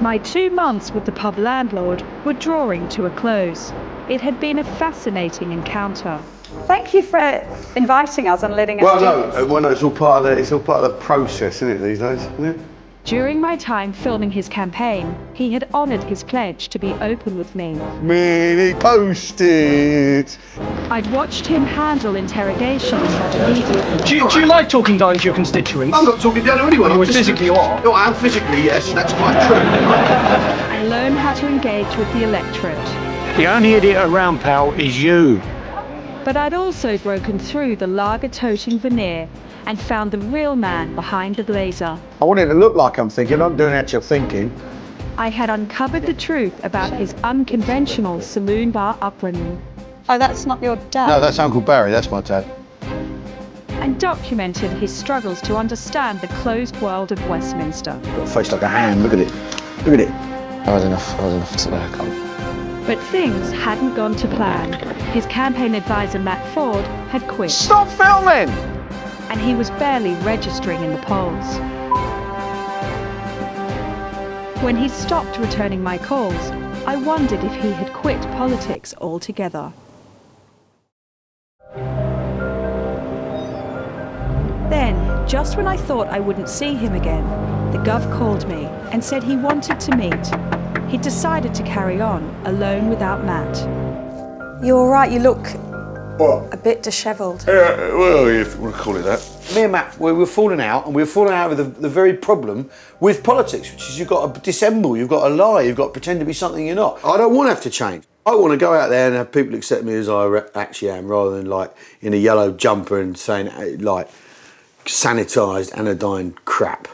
My 2 months with the pub landlord were drawing to a close. It had been a fascinating encounter. Thank you for inviting us and letting us No, it's all part of the process, isn't it, these days, isn't it? During my time filming his campaign, he had honoured his pledge to be open with me. Mini Post-it! I'd watched him handle interrogations at media. Do you like talking down to your constituents? I'm not talking down to anyone. Well, physically you are. No, I am physically, yes, that's quite true. And learn how to engage with the electorate. The only idiot around, pal, is you. But I'd also broken through the lager-toting veneer and found the real man behind the blazer. I want it to look like I'm thinking, I'm doing actual thinking. I had uncovered the truth about his unconventional saloon bar upbringing. Oh, that's not your dad? No, that's Uncle Barry, that's my dad. And documented his struggles to understand the closed world of Westminster. Got a face like a ham, look at it. Look at it. I was enough to let her come. But things hadn't gone to plan. His campaign advisor, Matt Ford, had quit. Stop filming! And he was barely registering in the polls. When he stopped returning my calls, I wondered if he had quit politics altogether. Then, just when I thought I wouldn't see him again, the Gov called me and said he wanted to meet. He'd decided to carry on, alone without Matt. You're all right, you look What? a bit dishevelled. Well, if you want to call it that. Me and Matt, we were falling out, and we were falling out with the very problem with politics, which is you've got to dissemble, you've got to lie, you've got to pretend to be something you're not. I don't want to have to change. I want to go out there and have people accept me as I actually am, rather than like in a yellow jumper and saying like sanitised anodyne crap.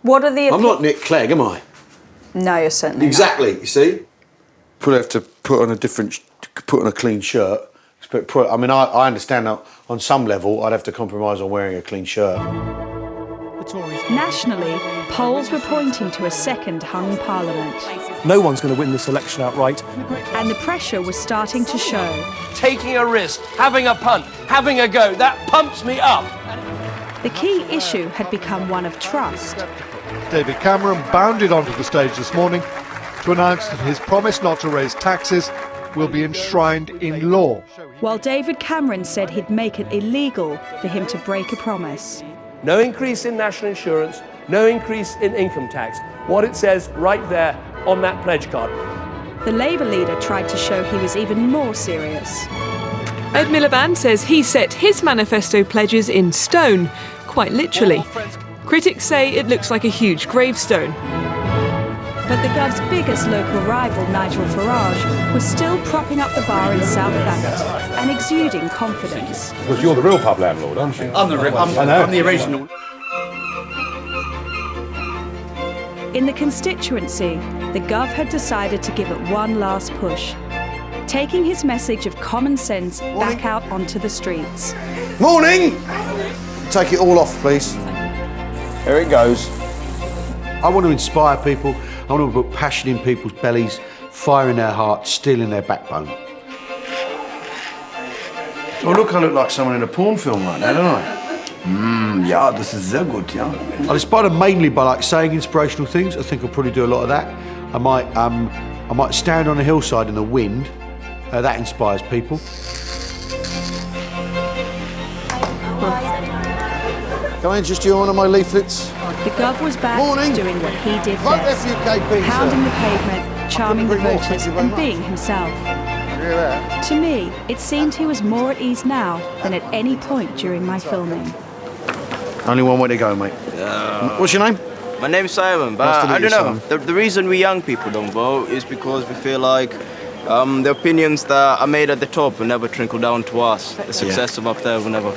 What are the... I'm not Nick Clegg, am I? No, you're certainly Exactly, you see? Probably have to put on a clean shirt. I mean, I understand that on some level I'd have to compromise on wearing a clean shirt. Nationally, polls were pointing to a second hung parliament. No one's going to win this election outright. And the pressure was starting to show. Taking a risk, having a punt, having a go, that pumps me up. The key issue had become one of trust. David Cameron bounded onto the stage this morning to announce that his promise not to raise taxes will be enshrined in law. While David Cameron said he'd make it illegal for him to break a promise. No increase in national insurance, no increase in income tax. What it says right there on that pledge card. The Labour leader tried to show he was even more serious. Ed Miliband says he set his manifesto pledges in stone, quite literally. Critics say it looks like a huge gravestone. But the Gov's biggest local rival, Nigel Farage, was still propping up the bar in South Thanet and exuding confidence. Because you're the real pub landlord, aren't you? I'm the original. In the constituency, the Gov had decided to give it one last push, taking his message of common sense back out onto the streets. Morning! Take it all off, please. Here it goes. I want to inspire people. I want to put passion in people's bellies, fire in their hearts, steel in their backbone. Oh, look, I look like someone in a porn film right now, don't I? Yeah, this is sehr gut, yeah. I inspire them mainly by like saying inspirational things. I think I'll probably do a lot of that. I might stand on a hillside in the wind. That inspires people. Can I interest you in one of my leaflets? The Gov was back doing what he did Vote best, FUKP, pounding the pavement, charming the voters and being himself. Hear that? To me, it seemed he was more at ease now than at any point during my filming. Only one way to go, mate. What's your name? My name's Simon, but Nice to meet I you, don't know. The reason we young people don't vote is because we feel like the opinions that are made at the top will never trickle down to us. The success of up there will never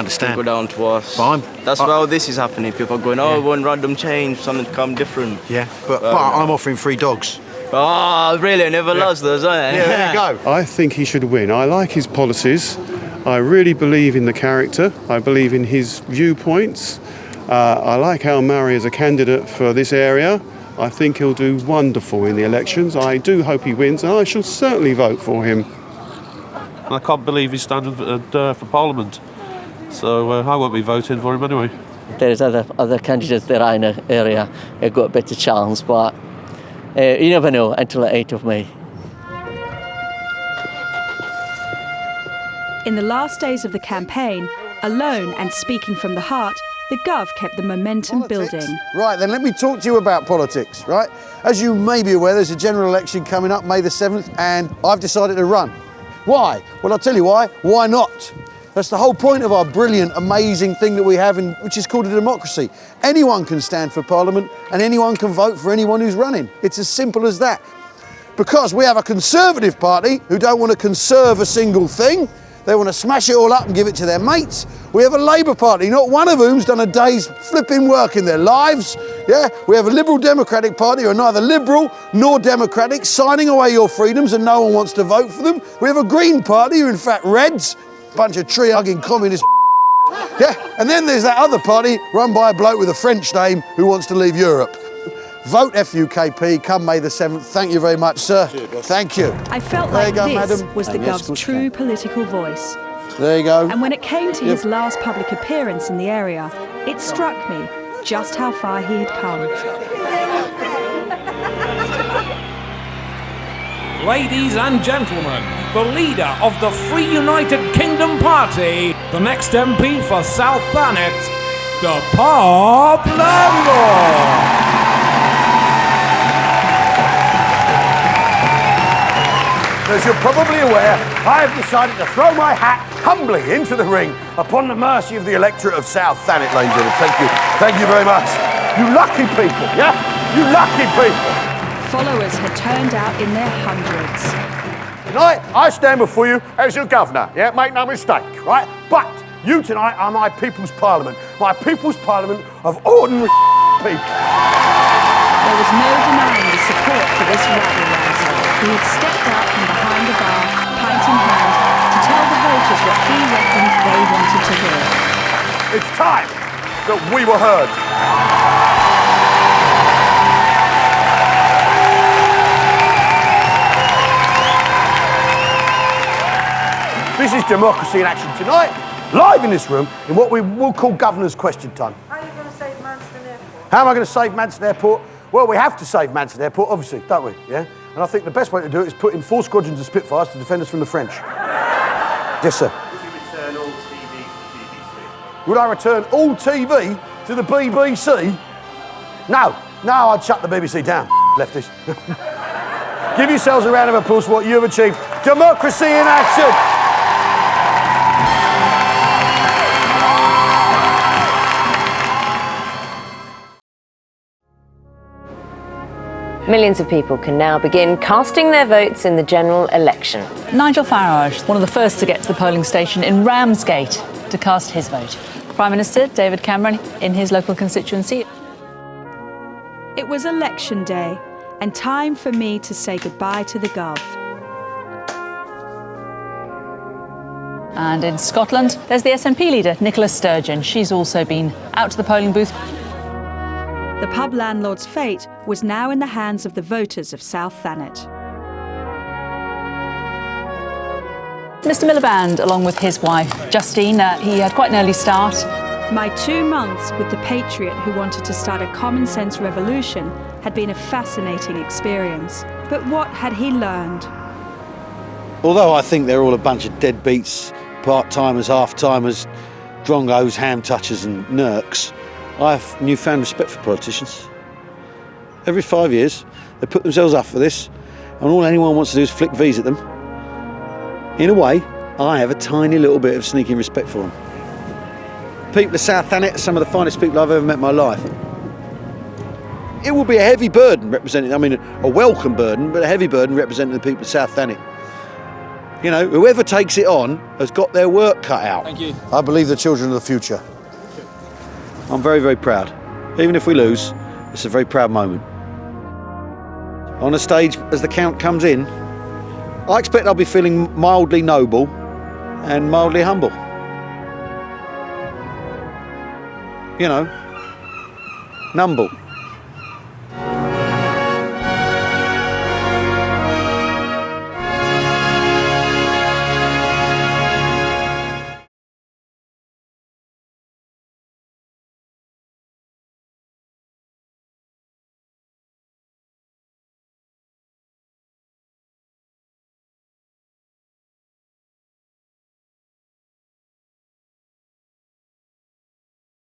trickle down to us. Fine. That's why all this is happening. People are going, oh, one random change, something come different. Yeah, but I'm offering free dogs. Oh, really? I never lost those, are they? Yeah, there you go. I think he should win. I like his policies. I really believe in the character. I believe in his viewpoints. I like Al Murray as a candidate for this area. I think he'll do wonderful in the elections. I do hope he wins, and I shall certainly vote for him. I can't believe he's standing for Parliament. So I won't be voting for him anyway. there's other candidates that are in the area have got a better chance, but you never know until the 8th of May. In the last days of the campaign, alone and speaking from the heart, the Gov kept the momentum building. Right, then let me talk to you about politics, right? As you may be aware, there's a general election coming up, May the 7th, and I've decided to run. Why? Well, I'll tell you why. Why not? That's the whole point of our brilliant, amazing thing that we have, which is called a democracy. Anyone can stand for Parliament and anyone can vote for anyone who's running. It's as simple as that. Because we have a Conservative Party who don't want to conserve a single thing. They want to smash it all up and give it to their mates. We have a Labour Party, not one of whom's done a day's flipping work in their lives. Yeah, we have a Liberal Democratic Party who are neither liberal nor democratic, signing away your freedoms and no one wants to vote for them. We have a Green Party who are in fact Reds, bunch of tree-hugging communist. Yeah, and then there's that other party run by a bloke with a French name who wants to leave Europe. Vote FUKP, come May the 7th. Thank you very much, sir. Thank you. I felt like this was the Gov's true political voice. There you go. And when it came to his last public appearance in the area, it struck me just how far he had come. Ladies and gentlemen, the leader of the Free United Kingdom Party, the next MP for South Thanet, the Pub Landlord. As you're probably aware, I have decided to throw my hat humbly into the ring upon the mercy of the electorate of South Thanet, ladies and gentlemen. Thank you. Thank you very much. You lucky people, yeah? You lucky people. Followers had turned out in their hundreds. Tonight, I stand before you as your governor, yeah? Make no mistake, right? But you tonight are my people's parliament. My people's parliament of ordinary people. There was no denying the support for this rabble-rouser who had stepped out from behind the bar, pint in hand, to tell the voters what he reckoned they wanted to hear. It's time that we were heard. This is Democracy in Action tonight, live in this room, in what we will call Governor's Question Time. How are you going to save Manston Airport? How am I going to save Manston Airport? Well, we have to save Manston Airport, obviously, don't we? Yeah? And I think the best way to do it is put in 4 squadrons of Spitfires to defend us from the French. Yes, sir. Would you return all TV to the BBC? Would I return all TV to the BBC? No. No, I'd shut the BBC down, lefties. Give yourselves a round of applause for what you have achieved. Democracy in action! Millions of people can now begin casting their votes in the general election. Nigel Farage, one of the first to get to the polling station in Ramsgate to cast his vote. Prime Minister David Cameron in his local constituency. It was election day and time for me to say goodbye to the Gov. And in Scotland, there's the SNP leader, Nicola Sturgeon. She's also been out to the polling booth. The pub landlord's fate was now in the hands of the voters of South Thanet. Mr Miliband, along with his wife, Justine, he had quite an early start. My 2 months with the patriot who wanted to start a common sense revolution had been a fascinating experience. But what had he learned? Although I think they're all a bunch of deadbeats, part-timers, half-timers, drongos, ham-touchers and nerks, I have newfound respect for politicians. Every 5 years, they put themselves up for this, and all anyone wants to do is flick V's at them. In a way, I have a tiny little bit of sneaking respect for them. People of South Thanet are some of the finest people I've ever met in my life. It will be a heavy burden representing, I mean, a welcome burden, but a heavy burden representing the people of South Thanet. You know, whoever takes it on has got their work cut out. Thank you. I believe the children of the future. I'm very, very proud. Even if we lose, it's a very proud moment. On a stage, as the count comes in, I expect I'll be feeling mildly noble and mildly humble. You know, numble.